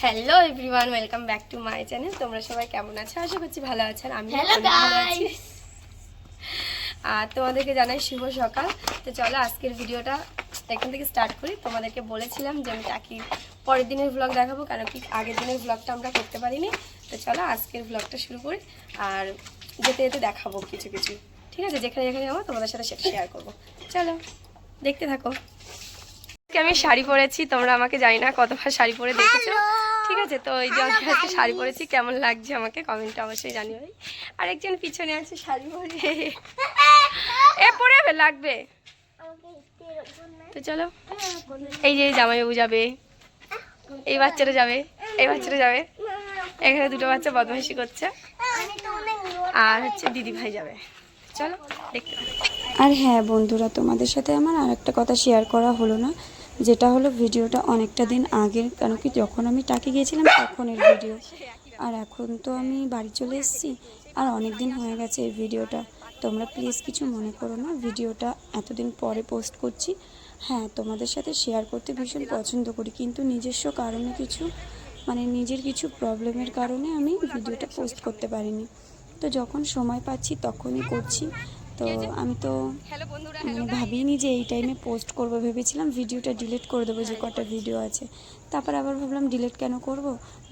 Hello everyone, welcome back to my channel. তোমরা সবাই কেমন আছো? আশা করছি ভালো আছেন। আমি ভালো আছি। আর তোমাদেরকে জানাই শুভ সকাল। তো চলো আজকের ভিডিওটা এখান থেকে স্টার্ট করি। তোমাদেরকে বলেছিলাম যে আমি টাকি পরের দিনের ব্লগ দেখাবো, কারণ কি আগের দিনের ব্লগটা আমরা করতে পারিনি। তো চলো আজকের ব্লগটা শুরু করি, আর যেতে যেতে দেখাবো কিছু কিছু, ঠিক আছে? যেখানে যেখানে যাবো তোমাদের সাথে সেটা শেয়ার করবো। চলো দেখতে থাকো। আমি শাড়ি পরেছি, তোমরা আমাকে জানি না কতবার শাড়ি পরে দেখেছো, ঠিক আছে? তো এই যে আমি আজকে শাড়ি পরেছি, কেমন লাগছে আমাকে কমেন্টে অবশ্যই জানিও। আরেকজন পিছনে আছে শাড়ি পরে, এ পরে লাগবে। তো চলো, এই যে জামাইবাবু যাবে, এই বাচ্চাটা যাবে, এই বাচ্চাটা যাবে, এখানে দুটো বাচ্চা বদমাইশি করছে, আর হচ্ছে দিদি ভাই যাবে। চলো দেখতে। আর হ্যাঁ বন্ধুরা, তোমাদের সাথে আমার আর একটা কথা শেয়ার করা হলো না, যেটা হলো ভিডিওটা অনেকটা দিন আগের, কারণ কি যখন আমি টাকি গিয়েছিলাম তখনের ভিডিও, আর এখন তো আমি বাড়ি চলে এসেছি, আর অনেক দিন হয়ে গেছে এই ভিডিওটা। তোমরা প্লিজ কিছু মনে করো না, ভিডিওটা এতদিন পরে পোস্ট করছি। হ্যাঁ, তোমাদের সাথে শেয়ার করতে ভীষণ পছন্দ করি, কিন্তু নিজস্ব কারণে কিছু নিজের কিছু প্রবলেমের কারণে আমি ভিডিওটা পোস্ট করতে পারিনি। তো যখন সময় পাচ্ছি তখনই করছি। তো আমি তো ভাবিনি যে এই টাইমে পোস্ট করব, ভেবেছিলাম ভিডিওটা ডিলিট করে দেবো যে কটা ভিডিও আছে। তারপর আবার ভাবলাম ডিলিট কেন করব,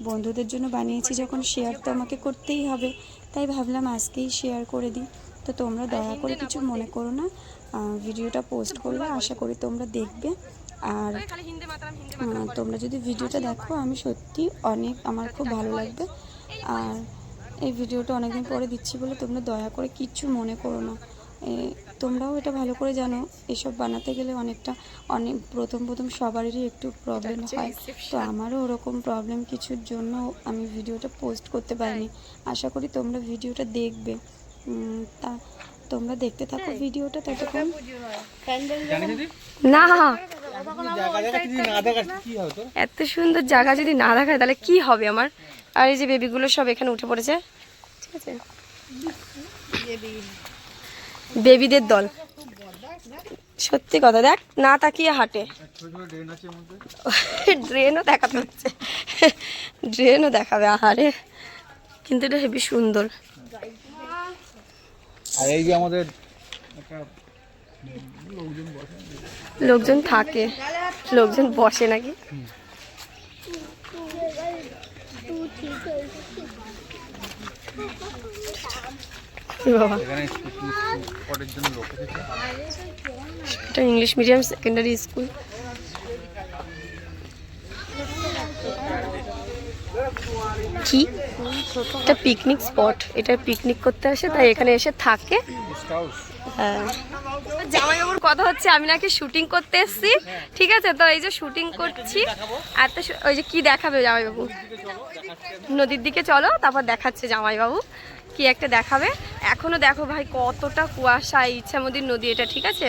বন্ধুদের জন্য বানিয়েছি যখন, শেয়ার তো আমাকে করতেই হবে, তাই ভাবলাম আজকেই শেয়ার করে দিই। তো তোমরা দয়া করে কিছু মনে করো না, ভিডিওটা পোস্ট করলে আশা করি তোমরা দেখবে। আর তোমরা যদি ভিডিওটা দেখো, আমি সত্যি আমার খুব ভালো লাগবে। আর এই ভিডিওটা অনেকদিন পরে দিচ্ছি বলে তোমরা দয়া করে কিচ্ছু মনে করো না। তোমরাও এটা ভালো করে জানো, এসব বানাতে গেলে প্রথম সবারই একটু প্রবলেম হয়। তো আমারও ওরকম প্রবলেম কিছুর জন্য আমি ভিডিওটা পোস্ট করতে পারিনি। আশা করি তোমরা ভিডিওটা দেখবে। তা তোমরা দেখতে থাকো ভিডিওটা ততক্ষণ। না, এত সুন্দর জায়গা যদি না দেখায় তাহলে কি হবে আমার? আর এই যে বেবিগুলো সব এখানে উঠে পড়েছে, ঠিক আছে? বেবিদের দল, সত্যি কথা। দেখ না তাকিয়ে হাঁটে, ড্রেনও দেখাতে হচ্ছে, ড্রেনও দেখাবে। আহারে, কিন্তু এটা হেবি সুন্দর। আর এই যে আমাদের লোকজন থাকে, লোকজন বসে নাকি? এটা ইংলিশ মিডিয়াম সেকেন্ডারি স্কুল। কি এটা পিকনিক স্পট, এটা পিকনিক করতে আসে, তাই এখানে এসে থাকে। হ্যাঁ, জামাইবাবুর কথা হচ্ছে আমি নাকি শুটিং করতে এসেছি, ঠিক আছে? তো এই যে শুটিং করছি, আর তো ওই যে কি দেখাবে জামাইবাবু, নদীর দিকে চলো, তারপর দেখাচ্ছে জামাইবাবু কি একটা দেখাবে। এখনো দেখো ভাই কতটা কুয়াশা, ইচ্ছামতির নদী এটা, ঠিক আছে?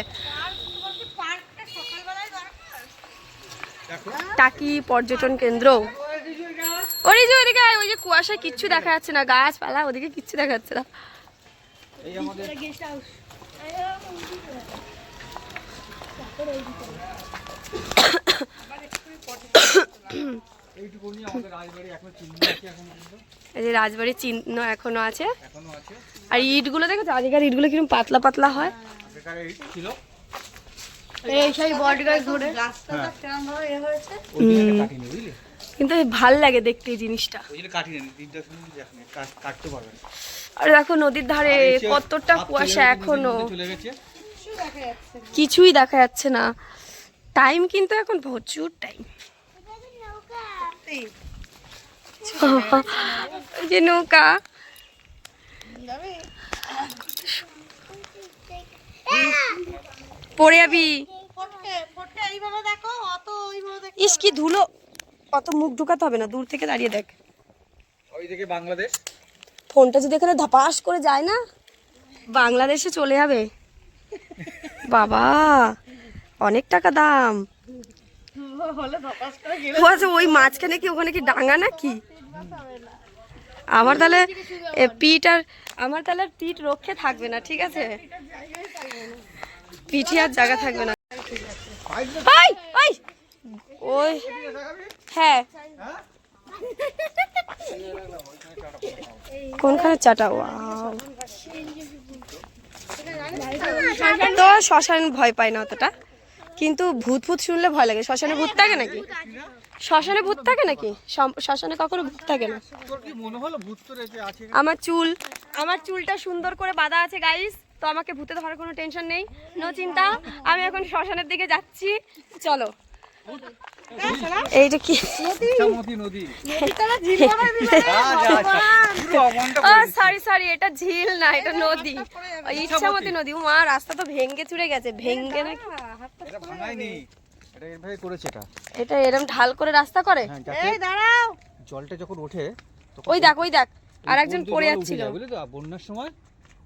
টাকি পর্যটন কেন্দ্র। ওই যে ওইদিকে, ওই যে কুয়াশায় কিচ্ছু দেখা যাচ্ছে না, গাছপালা ওদিকে কিচ্ছু দেখা যাচ্ছে না। এই যে রাজবাড়ির চিহ্ন এখনো আছে, আর ইটগুলো দেখো, আগেকার ইটগুলো কিরকম পাতলা পাতলা হয়। কিন্তু ভাল লাগে দেখতে এই জিনিসটা। আর দেখো নদীর ধারে কতটা কুয়াশা, এখনো কিছুই দেখা যাচ্ছে না। টাইম কিন্তু এখন প্রচুর টাইম। যে নৌকা, পড়ে যাবি। ইস কি ধুলো, অত মুখ ঢুকাতে হবে না, দূর থেকে দাঁড়িয়ে দেখ। বাংলাদেশ ফোনটা যদি এখানে ধাপাস করে যায় না, বাংলাদেশে চলে যাবে। বাবা অনেক টাকা দাম। আচ্ছা, ওই মাঝখানে কি, ওখানে কি ডাঙা নাকি? আমার তাহলে পিঠ রক্ষে থাকবে না, ঠিক আছে? পিঠে আর জায়গা থাকবে না। ওই হ্যাঁ, কোনখানে চাটা? ওয়াও, তো শ্মশান ভয় পায় না অতটা, কিন্তু ভূত ভূত শুনলে ভয় লাগে। শ্মশানে ভূত থাকে নাকি? শ্মশানে ভূত থাকে নাকি? শ্মশানে কখনো ভূত থাকে না। তোর কি মনে হলো ভূত তো রেখে আছে? আমার চুলটা সুন্দর করে বাঁধা আছে গাইস, তো আমাকে ভূতে ধরার কোনো টেনশন নেই, নো চিন্তা। আমি এখন শ্মশানের দিকে যাচ্ছি, চলো। এইটা কি? ইচ্ছামতি নদী। সরি, এটা ঝিল না, এটা নদী, ইচ্ছামতি নদী। মা, রাস্তা তো ভেঙ্গে চুরে গেছে। ভেঙ্গে নাকি? এটা ভাঙায়নি, এটা এভাবে করেছে। এটা এরকম ঢাল করে রাস্তা করে। এই দাঁড়াও, জলটা যখন ওঠে ওই দেখ আর একজন পড়ে যাচ্ছিল, বুঝলি তো, বন্যার সময়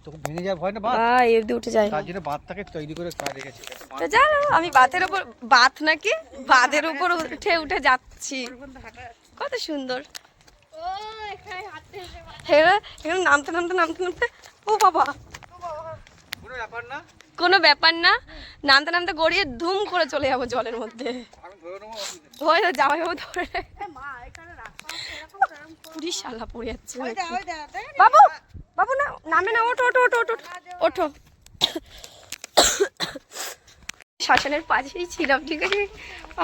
তখন ভেঙে যায়, ভয় না? বাঁধ এই অবধি উঠে যায়, তার জন্য বাঁধটাকে তৈরি করে রেখেছে। তো জানো আমি বাঁধের উপর, বাঁধ নাকি, বাঁধের উপর উঠে যাচ্ছি। কত সুন্দর। এখানে নামতে ও বাবা, কোনো ব্যাপার না, নামতে গড়িয়ে ধুম করে চলে যাবো জলের মধ্যে। ওই তো জামাইবাবু ধরে, পুরি শালা পড়ে যাচ্ছে। বাবু না, নামে না, ওঠো। শ্মশানের পাশেই ছিলাম, ঠিক আছে,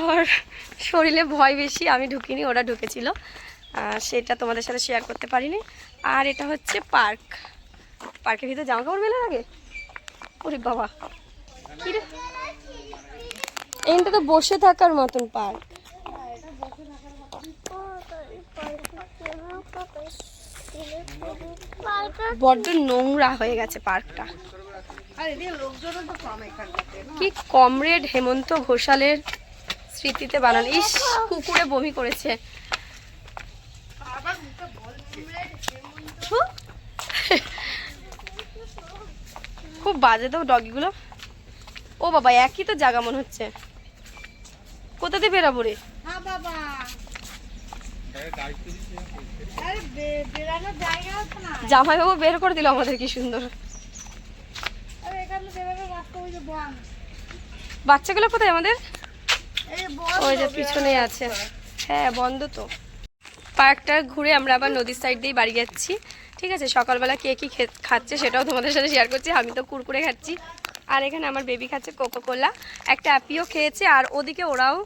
আর শরীরে ভয় বেশি, আমি ঢুকিনি, ওরা ঢুকেছিল, সেটা তোমাদের সাথে শেয়ার করতে পারিনি। আর এটা হচ্ছে পার্কের ভিতরে জামা কাপড় মেলে লাগে। ওরে বাবা, কি রে, এইটা তো বসে থাকার মতন পার্ক। বড্ড নোংরা হয়ে গেছে পার্কটা। কি কমরেড হেমন্ত ঘোষালের স্মৃতিতে বানানো। ইস, কুকুরে বমি করেছে। খুব বাজে তো ডগিগুলো। ও বাবা, একই তো জায়গা মনে হচ্ছে। কোথা দিয়ে বেরাবো রে? জামাইবাবু বের করে দিল আমাদের, কি সুন্দর। বাচ্চাগুলো কোথায় আমাদের? ওই যে পিছনে আছে। হ্যাঁ, বন্ধ তো। পার্কটা ঘুরে আমরা আবার নদীর সাইড দিয়ে বাড়ি যাচ্ছি, ঠিক আছে। সকালবেলা কে কি খাচ্ছে সেটাও তোমাদের সাথে শেয়ার করছি। আমি তো কুরকুরে খাচ্ছি, আর এখানে আমার বেবি খাচ্ছে কোকোকোলা, একটা অ্যাপিও খেয়েছে, আর ওদিকে ওরাও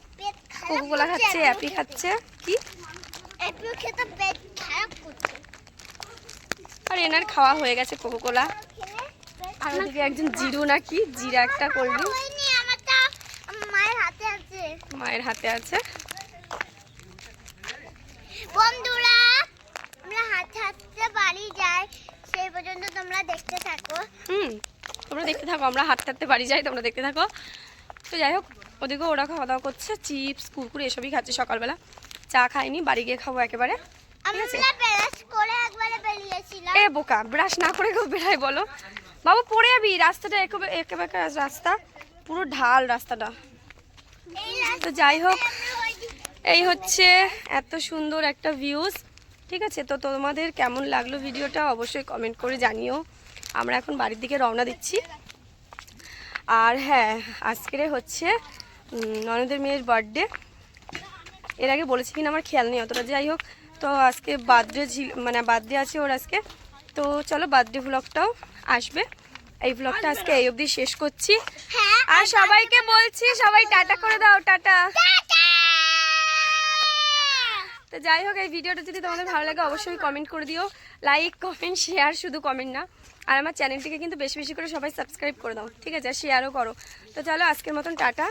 কোকোকোলা খাচ্ছে, অ্যাপি খাচ্ছে। কি আর এনার খাওয়া হয়ে গেছে কোকোকোলা। আর ওদিকে একজন জিরো নাকি, জিরা একটা করবি, মায়ের হাতে আছে। বন্ধুরা, আমরা হাঁটতে বাড়ি যাই, সেই পর্যন্ত তোমরা দেখতে থাকো। তোমরা দেখতে থাকো, আমরা হাঁটতে বাড়ি যাই, তোমরা দেখতে থাকো। তো যাই হোক, ওদিকে ওরা খাওয়া দাওয়া করছে, চিপস কুরকুরে এসবই খাচ্ছে। সকালবেলা চা খাইনি, বাড়ি গিয়ে খাবো একেবারে, ঠিক আছে। এ বোকা, ব্রাশ না করে কেউ বেড়ায় বলো? বাবু পড়ে যাবি, রাস্তাটা একেবারে রাস্তা, পুরো ঢাল রাস্তাটা। তো যাই হোক, এই হচ্ছে এত সুন্দর একটা ভিউজ, ঠিক আছে। তো তোমাদের কেমন লাগলো ভিডিওটা অবশ্যই কমেন্ট করে জানিও। আমরা এখন বাড়ির দিকে রওনা দিচ্ছি। আর হ্যাঁ, আজকের হচ্ছে ননদের মেয়ের বার্থডে। এর আগে বলেছি কিনা আমার খেয়াল নেই অতটা। যাই হোক, তো আজকে বার্থডে আছে ওর আজকে। তো চলো, বার্থডে ভ্লগটাও আসবে। এই ভ্লগটা আজকে এই অবধি শেষ করছি। আর সবাইকে বলছি, সবাই টাটা করে দাও, টাটা। তো যাই হোক, এই ভিডিওটা যদি তোমাদের ভালো লাগে অবশ্যই কমেন্ট করে দিও, লাইক কমেন্ট শেয়ার, শুধু কমেন্ট না। আর আমার চ্যানেলটিকে কিন্তু বেশি বেশি করে সবাই সাবস্ক্রাইব করে দাও, ঠিক আছে, শেয়ারও করো। তো চলো, আজকের মতন টাটা।